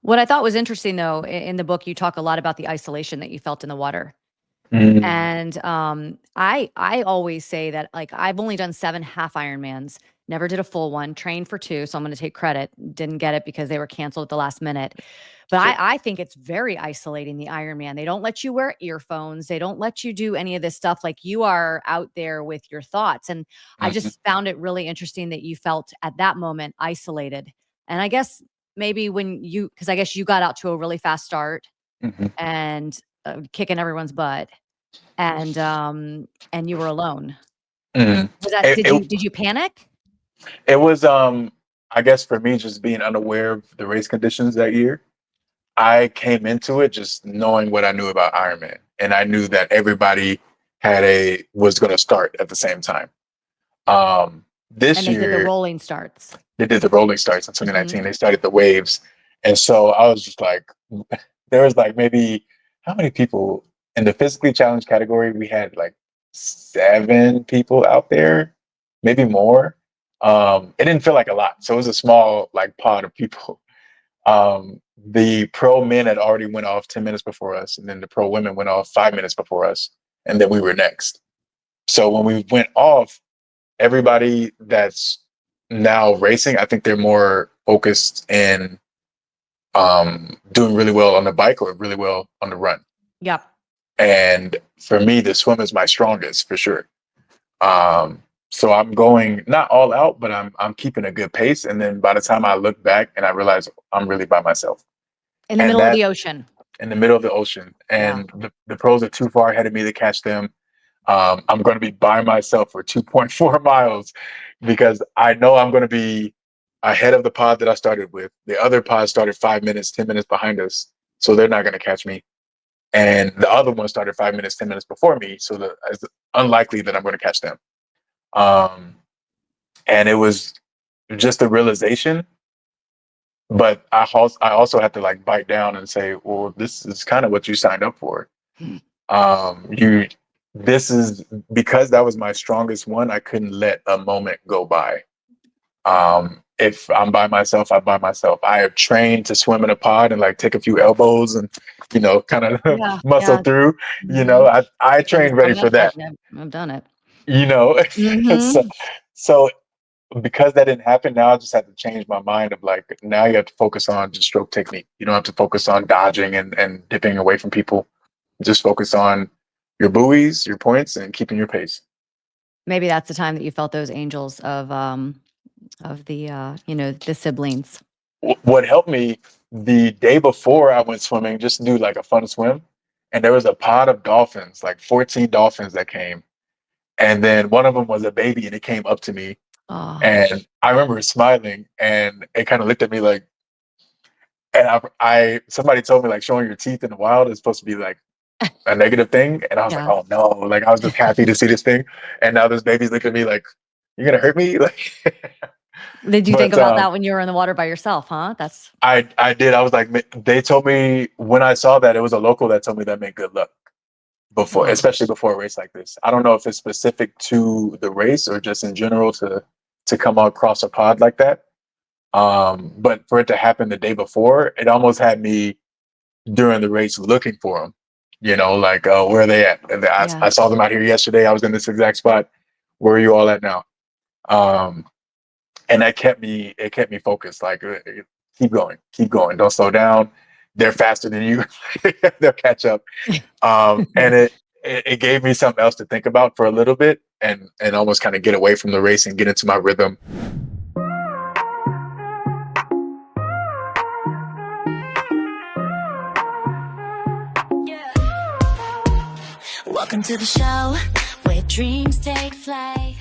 What I thought was interesting, though, in the book, you talk a lot about the isolation that you felt in the water. Mm, And I always say that, like, I've only done 7 half Ironmans, never did a full one, trained for 2, so I'm gonna take credit. Didn't get it because they were canceled at the last minute. But sure. I think it's very isolating, the Ironman. They don't let you wear earphones. They don't let you do any of this stuff. Like, you are out there with your thoughts. And I Mhm, just found it really interesting that you felt at that moment isolated. And I guess maybe because I guess you got out to a really fast start mhm, and kicking everyone's butt and you were alone. mhm. Was that It, it did you panic? it was I guess for me just being unaware of the race conditions that year. I came into it just knowing what I knew about Ironman, and I knew that everybody was going to start at the same time. And This they did the year rolling starts. they did the rolling starts in Mhm. 2019. They started the waves, and so I was just like, there was like maybe how many people in the physically challenged category? We had like 7 people out there, maybe more. It didn't feel like a lot, so it was a small like pod of people. The pro men had already went off 10 minutes before us, and then the pro women went off 5 minutes before us, and then we were next. So when we went off, everybody that's now racing, I think they're more focused in doing really well on the bike or really well on the run. Yep. And for me, the swim is my strongest for sure. So I'm going not all out, but I'm keeping a good pace. And then by the time I look back and I realize I'm really by myself, In the and middle of that the ocean. in the middle of the ocean, Yeah. and the pros are too far ahead of me to catch them. I'm going to be by myself for 2.4 miles because I know I'm going to be ahead of the pod that I started with. The other pod started 5 minutes, 10 minutes behind us, so they're not going to catch me. And the other one started 5 minutes, 10 minutes before me, so it's unlikely that I'm going to catch them. Um, and it was just a realization, but I also had to like bite down and say, well, this is kind of what you signed up for. Hmm. You This is because that was my strongest one. I couldn't let a moment go by. If I'm by myself, I'm by myself. I have trained to swim in a pod and like take a few elbows and kind of Yeah, muscle yeah. through. Mhm. I Done trained ready that for part. that. Yeah, I've done it. You know, so Mhm. so because that didn't happen, now I just have to change my mind of like now you have to focus on just stroke technique. You don't have to focus on dodging and dipping away from people. Just focus on your buoys, your points, and keeping your pace. Maybe that's the time that you felt those angels of the, the siblings. What helped me the day before I went swimming, just to do like a fun swim, and there was a pod of dolphins, like 14 dolphins that came, and then one of them was a baby, and it came up to me, Oh, and I remember smiling, and it kind of looked at me like, and I somebody told me like showing your teeth in the wild is supposed to be like a negative thing, and I was like, yeah. oh no, like I was just happy to see this thing, and now this baby's looking at me like, you're gonna hurt me, like, Did you think but about that when you were in the water by yourself, huh? That's I did. I was like, they told me when I saw that it was a local that told me that meant good luck before, oh, especially before a race like this. I don't know if it's specific to the race or just in general to come across a pod like that. But for it to happen the day before, it almost had me during the race looking for them. Like where are they at? And yeah. I saw them out here yesterday. I was in this exact spot. Where are you all at now? Um, and it kept me focused. Like keep going, don't slow down. They're faster than you. They'll catch up. And it gave me something else to think about for a little bit, and almost kind of get away from the race and get into my rhythm. Welcome to the show where dreams take flight.